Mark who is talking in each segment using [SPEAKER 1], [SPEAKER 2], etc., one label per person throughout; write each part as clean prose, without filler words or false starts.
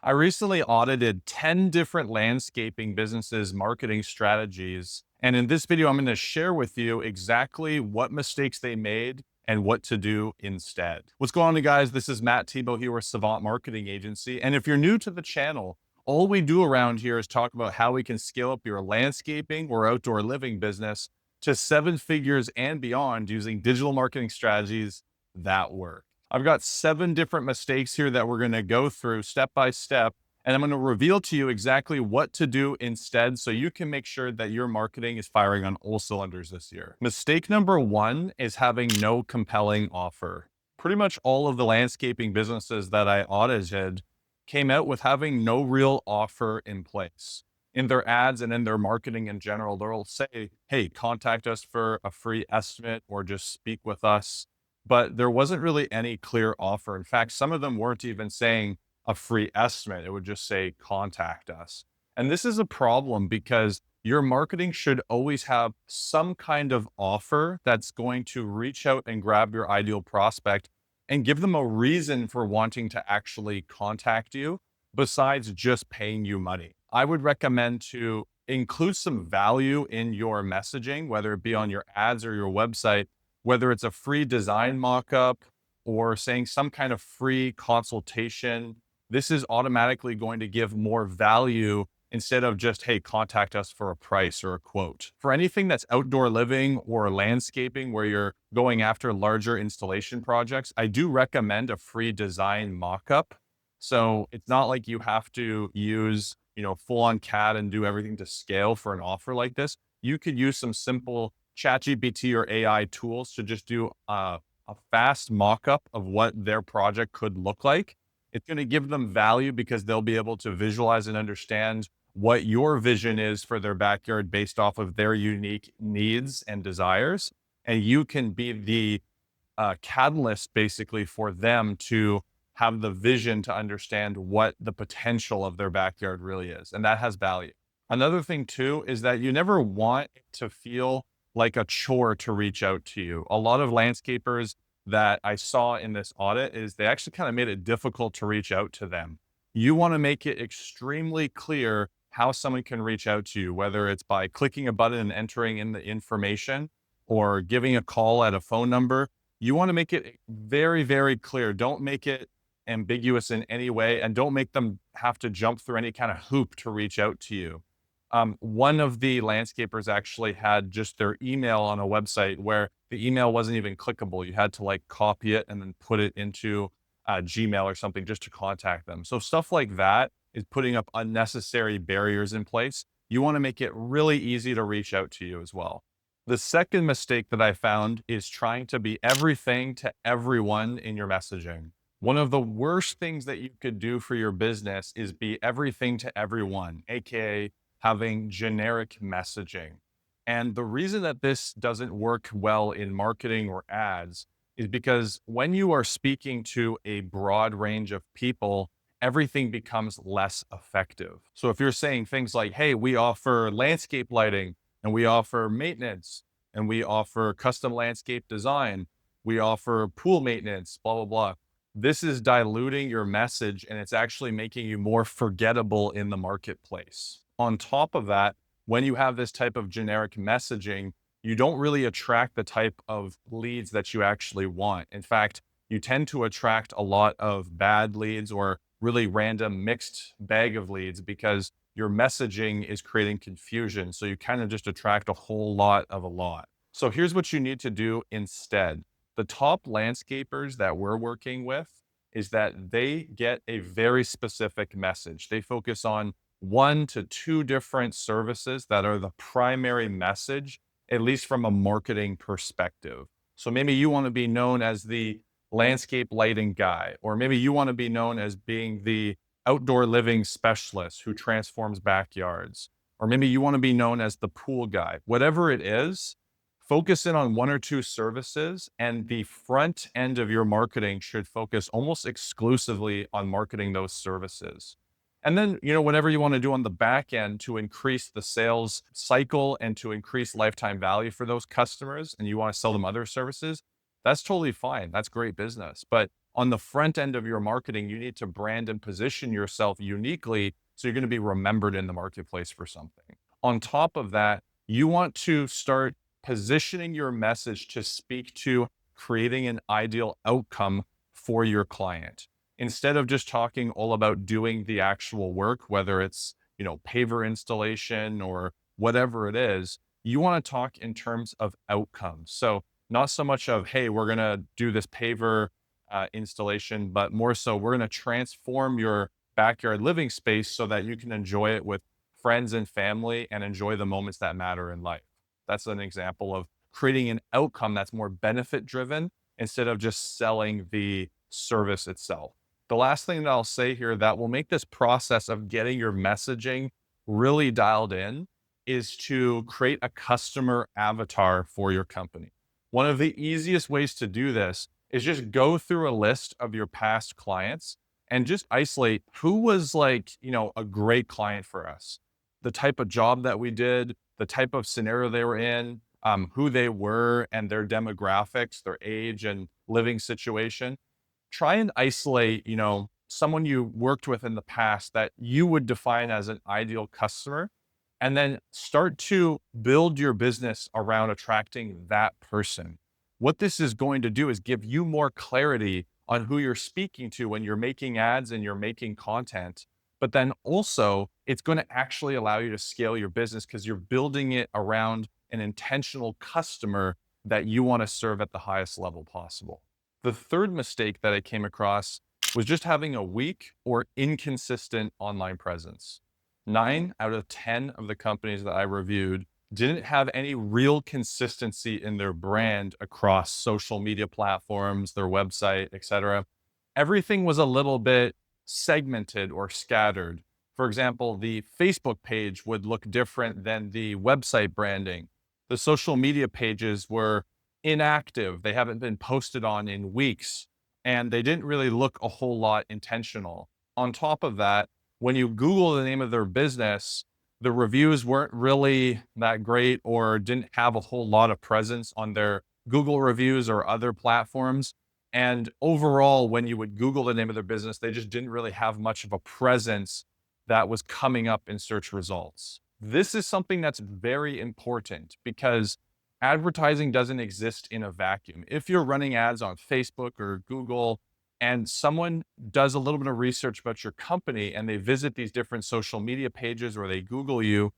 [SPEAKER 1] I recently audited 10 different landscaping businesses' marketing strategies. And in this video, I'm going to share with you exactly what mistakes they made and what to do instead. What's going on, guys? This is Matt Thibeau here with Savant Marketing Agency. And if you're new to the channel, all we do around here is talk about how we can scale up your landscaping or outdoor living business to seven figures and beyond using digital marketing strategies that work. I've got seven different mistakes here that we're going to go through step by step. And I'm going to reveal to you exactly what to do instead so you can make sure that your marketing is firing on all cylinders this year. Mistake number one is having no compelling offer. Pretty much all of the landscaping businesses that I audited came out with having no real offer in place. In their ads and in their marketing in general, they'll say, hey, contact us for a free estimate or just speak with us, but there wasn't really any clear offer. In fact, some of them weren't even saying a free estimate. It would just say contact us. And this is a problem because your marketing should always have some kind of offer that's going to reach out and grab your ideal prospect and give them a reason for wanting to actually contact you besides just paying you money. I would recommend to include some value in your messaging, whether it be on your ads or your website, whether it's a free design mockup or saying some kind of free consultation. This is automatically going to give more value instead of just, hey, contact us for a price or a quote. For anything that's outdoor living or landscaping where you're going after larger installation projects, I do recommend a free design mockup. So it's not like you have to use, full on CAD and do everything to scale for an offer like this. You could use some simple ChatGPT or AI tools to just do a fast mock-up of what their project could look like. It's going to give them value because they'll be able to visualize and understand what your vision is for their backyard based off of their unique needs and desires. And you can be the catalyst basically for them to have the vision to understand what the potential of their backyard really is. And that has value. Another thing too is that you never want it to feel like a chore to reach out to you. A lot of landscapers that I saw in this audit is they actually kind of made it difficult to reach out to them. You want to make it extremely clear how someone can reach out to you, whether it's by clicking a button and entering in the information or giving a call at a phone number. You want to make it very, very clear. Don't make it ambiguous in any way, and don't make them have to jump through any kind of hoop to reach out to you. One of the landscapers actually had just their email on a website where the email wasn't even clickable. You had to like copy it and then put it into Gmail or something just to contact them. So stuff like that is putting up unnecessary barriers in place. You want to make it really easy to reach out to you as well. The second mistake that I found is trying to be everything to everyone in your messaging. One of the worst things that you could do for your business is be everything to everyone, AKA having generic messaging. And the reason that this doesn't work well in marketing or ads is because when you are speaking to a broad range of people, everything becomes less effective. So if you're saying things like, hey, we offer landscape lighting and we offer maintenance and we offer custom landscape design, we offer pool maintenance, blah, blah, blah. This is diluting your message and it's actually making you more forgettable in the marketplace. On top of that, when you have this type of generic messaging, you don't really attract the type of leads that you actually want. In fact, you tend to attract a lot of bad leads or really random mixed bag of leads because your messaging is creating confusion. So you kind of just attract a whole lot of a lot. So here's what you need to do instead. The top landscapers that we're working with is that they get a very specific message. They focus on one to two different services that are the primary message, at least from a marketing perspective. So maybe you want to be known as the landscape lighting guy, or maybe you want to be known as being the outdoor living specialist who transforms backyards, or maybe you want to be known as the pool guy. Whatever it is, focus in on one or two services, and the front end of your marketing should focus almost exclusively on marketing those services. And then, whatever you want to do on the back end to increase the sales cycle and to increase lifetime value for those customers, and you want to sell them other services, that's totally fine. That's great business. But On the front end of your marketing, you need to brand and position yourself uniquely so you're going to be remembered in the marketplace for something. On top of that, you want to start positioning your message to speak to creating an ideal outcome for your client. Instead of just talking all about doing the actual work, whether it's, paver installation or whatever it is, you want to talk in terms of outcomes. So not so much of, hey, we're going to do this paver installation, but more so we're going to transform your backyard living space so that you can enjoy it with friends and family and enjoy the moments that matter in life. That's an example of creating an outcome that's more benefit driven instead of just selling the service itself. The last thing that I'll say here that will make this process of getting your messaging really dialed in is to create a customer avatar for your company. One of the easiest ways to do this is just go through a list of your past clients and just isolate who was like, a great client for us, the type of job that we did, the type of scenario they were in, who they were and their demographics, their age and living situation. Try and isolate, someone you worked with in the past that you would define as an ideal customer, and then start to build your business around attracting that person. What this is going to do is give you more clarity on who you're speaking to when you're making ads and you're making content. But then also, it's going to actually allow you to scale your business because you're building it around an intentional customer that you want to serve at the highest level possible. The third mistake that I came across was just having a weak or inconsistent online presence. 9 out of 10 of the companies that I reviewed didn't have any real consistency in their brand across social media platforms, their website, etc. Everything was a little bit segmented or scattered. For example, the Facebook page would look different than the website branding. The social media pages were inactive. They haven't been posted on in weeks, and they didn't really look a whole lot intentional. On top of that, when you Google the name of their business, the reviews weren't really that great or didn't have a whole lot of presence on their Google reviews or other platforms. And overall, when you would Google the name of their business, they just didn't really have much of a presence that was coming up in search results. This is something that's very important because advertising doesn't exist in a vacuum. If you're running ads on Facebook or Google and someone does a little bit of research about your company and they visit these different social media pages or they Google you,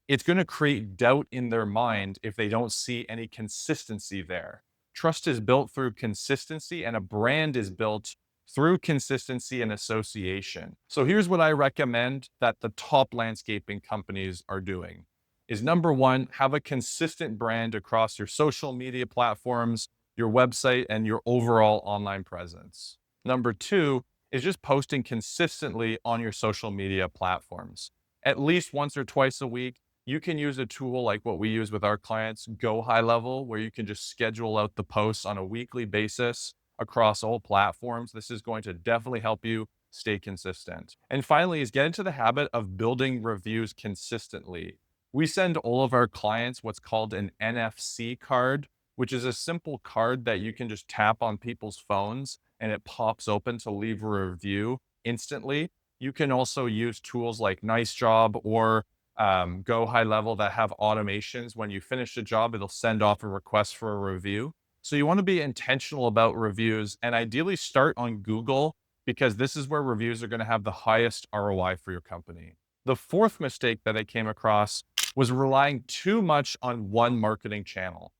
[SPEAKER 1] it's going to create doubt in their mind if they don't see any consistency there. Trust is built through consistency and a brand is built through consistency and association. So here's what I recommend that the top landscaping companies are doing is number one, have a consistent brand across your social media platforms, your website, and your overall online presence. Number two is just posting consistently on your social media platforms. At least once or twice a week, you can use a tool like what we use with our clients, Go High Level, where you can just schedule out the posts on a weekly basis across all platforms. This is going to definitely help you stay consistent. And finally, is get into the habit of building reviews consistently. We send all of our clients what's called an NFC card, which is a simple card that you can just tap on people's phones and it pops open to leave a review instantly. You can also use tools like Nice Job or Go High Level that have automations. When you finish a job, it'll send off a request for a review. So you want to be intentional about reviews and ideally start on Google because this is where reviews are going to have the highest ROI for your company. The fourth mistake that I came across was relying too much on one marketing channel.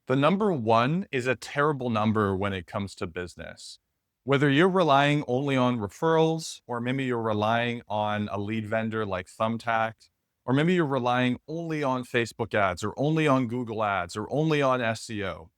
[SPEAKER 1] The number one is a terrible number when it comes to business. Whether you're relying only on referrals, or maybe you're relying on a lead vendor like Thumbtack, or maybe you're relying only on Facebook ads, or only on Google ads, or only on SEO,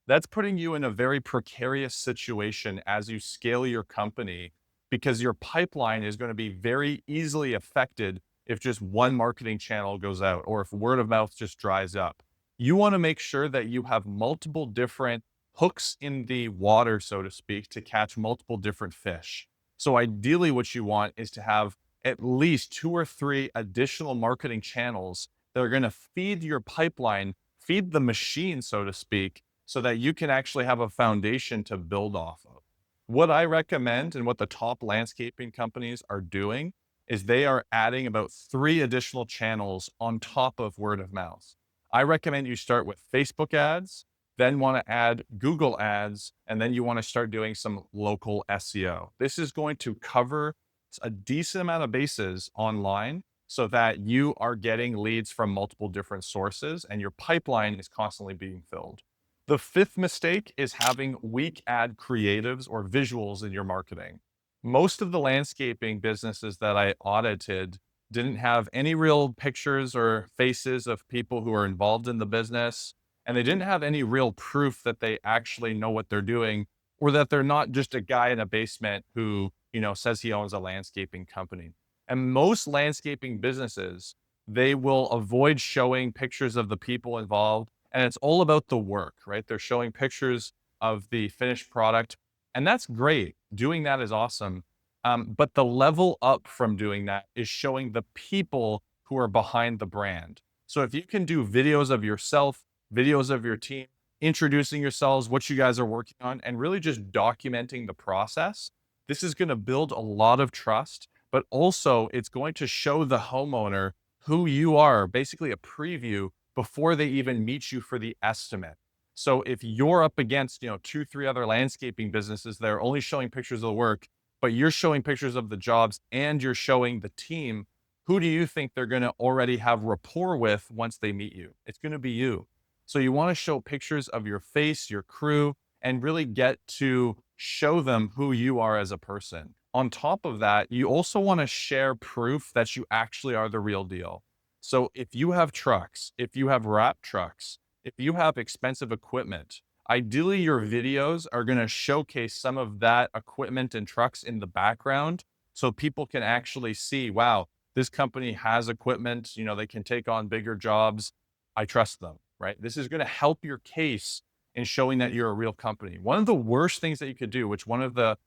[SPEAKER 1] that's putting you in a very precarious situation as you scale your company because your pipeline is going to be very easily affected if just one marketing channel goes out or if word of mouth just dries up. You want to make sure that you have multiple different hooks in the water, so to speak, to catch multiple different fish. So ideally what you want is to have at least 2 or 3 additional marketing channels that are going to feed your pipeline, feed the machine, so to speak, so that you can actually have a foundation to build off of. What I recommend and what the top landscaping companies are doing is they are adding about 3 additional channels on top of word of mouth. I recommend you start with Facebook ads, then want to add Google ads, and then you want to start doing some local SEO. This is going to cover a decent amount of bases online so that you are getting leads from multiple different sources and your pipeline is constantly being filled. The fifth mistake is having weak ad creatives or visuals in your marketing. Most of the landscaping businesses that I audited didn't have any real pictures or faces of people who are involved in the business. And they didn't have any real proof that they actually know what they're doing or that they're not just a guy in a basement who, says he owns a landscaping company. And most landscaping businesses, they will avoid showing pictures of the people involved and it's all about the work, right? They're showing pictures of the finished product, and that's great. Doing that is awesome. But the level up from doing that is showing the people who are behind the brand. So if you can do videos of yourself, videos of your team, introducing yourselves, what you guys are working on, and really just documenting the process, this is going to build a lot of trust, but also it's going to show the homeowner who you are, basically a preview before they even meet you for the estimate. So if you're up against, 2, 3 other landscaping businesses that are only showing pictures of the work, but you're showing pictures of the jobs and you're showing the team, who do you think they're going to already have rapport with once they meet you? It's going to be you. So you want to show pictures of your face, your crew, and really get to show them who you are as a person. On top of that, you also want to share proof that you actually are the real deal. So if you have trucks, if you have wrap trucks, if you have expensive equipment, ideally your videos are going to showcase some of that equipment and trucks in the background so people can actually see, wow, this company has equipment, they can take on bigger jobs. I trust them, right? This is going to help your case in showing that you're a real company. One of the worst things that you could do, which one of the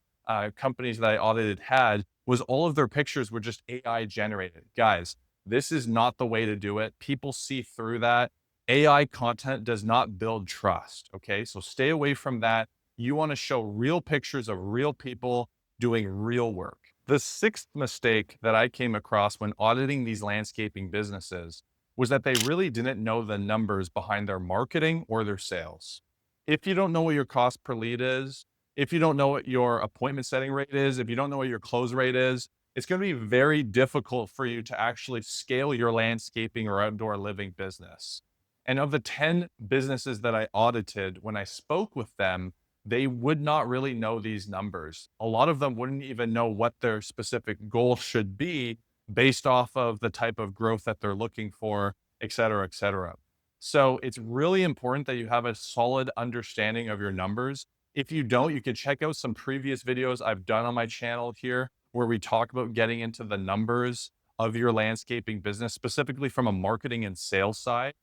[SPEAKER 1] companies that I audited had, was all of their pictures were just AI generated. Guys, this is not the way to do it. People see through that. AI content does not build trust. Okay. So stay away from that. You want to show real pictures of real people doing real work. The sixth mistake that I came across when auditing these landscaping businesses was that they really didn't know the numbers behind their marketing or their sales. If you don't know what your cost per lead is, if you don't know what your appointment setting rate is, if you don't know what your close rate is, it's going to be very difficult for you to actually scale your landscaping or outdoor living business. And of the 10 businesses that I audited, when I spoke with them, they would not really know these numbers. A lot of them wouldn't even know what their specific goal should be based off of the type of growth that they're looking for, et cetera, et cetera. So it's really important that you have a solid understanding of your numbers. If you don't, you can check out some previous videos I've done on my channel here where we talk about getting into the numbers of your landscaping business, specifically from a marketing and sales side.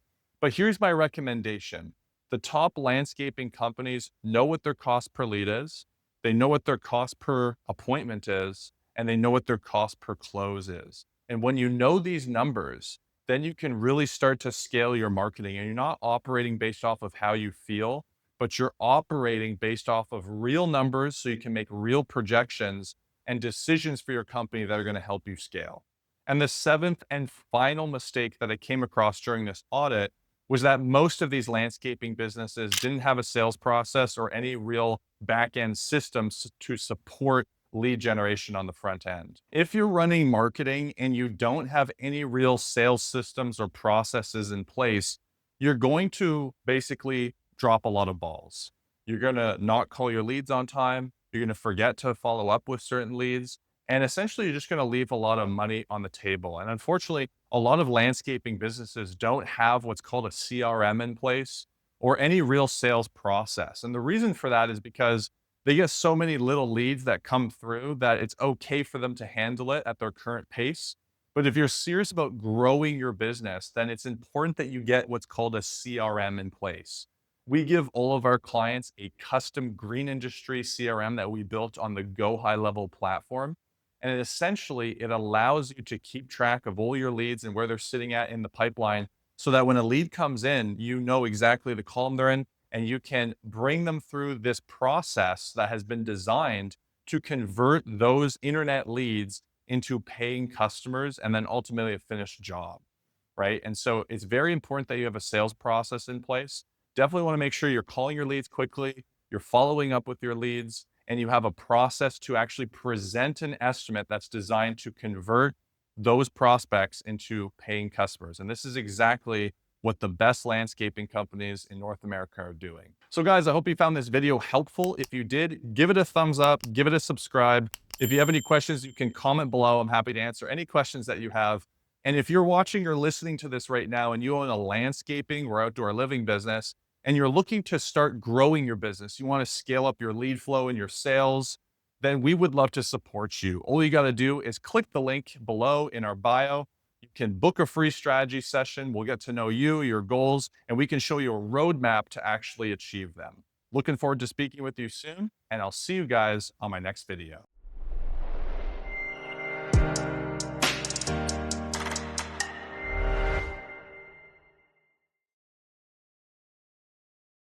[SPEAKER 1] But here's my recommendation. The top landscaping companies know what their cost per lead is, they know what their cost per appointment is, and they know what their cost per close is. And when you know these numbers, then you can really start to scale your marketing and you're not operating based off of how you feel, but you're operating based off of real numbers so you can make real projections and decisions for your company that are going to help you scale. And the seventh and final mistake that I came across during this audit was that most of these landscaping businesses didn't have a sales process or any real back end systems to support lead generation on the front end. If you're running marketing and you don't have any real sales systems or processes in place, you're going to basically drop a lot of balls. You're going to not call your leads on time. You're going to forget to follow up with certain leads. And essentially, you're just going to leave a lot of money on the table. And unfortunately, a lot of landscaping businesses don't have what's called a CRM in place or any real sales process. And the reason for that is because they get so many little leads that come through that it's okay for them to handle it at their current pace. But if you're serious about growing your business, then it's important that you get what's called a CRM in place. We give all of our clients a custom green industry CRM that we built on the Go High Level platform. And essentially, it allows you to keep track of all your leads and where they're sitting at in the pipeline so that when a lead comes in, you know exactly the column they're in and you can bring them through this process that has been designed to convert those internet leads into paying customers and then ultimately a finished job, right? And so it's very important that you have a sales process in place. Definitely want to make sure you're calling your leads quickly, you're following up with your leads, and you have a process to actually present an estimate that's designed to convert those prospects into paying customers. And this is exactly what the best landscaping companies in North America are doing. So guys, I hope you found this video helpful. If you did, give it a thumbs up, give it a subscribe. If you have any questions, you can comment below. I'm happy to answer any questions that you have. And if you're watching or listening to this right now and you own a landscaping or outdoor living business and you're looking to start growing your business, you want to scale up your lead flow and your sales, then we would love to support you. All you got to do is click the link below in our bio. You can book a free strategy session. We'll get to know you, your goals, and we can show you a roadmap to actually achieve them. Looking forward to speaking with you soon, and I'll see you guys on my next video.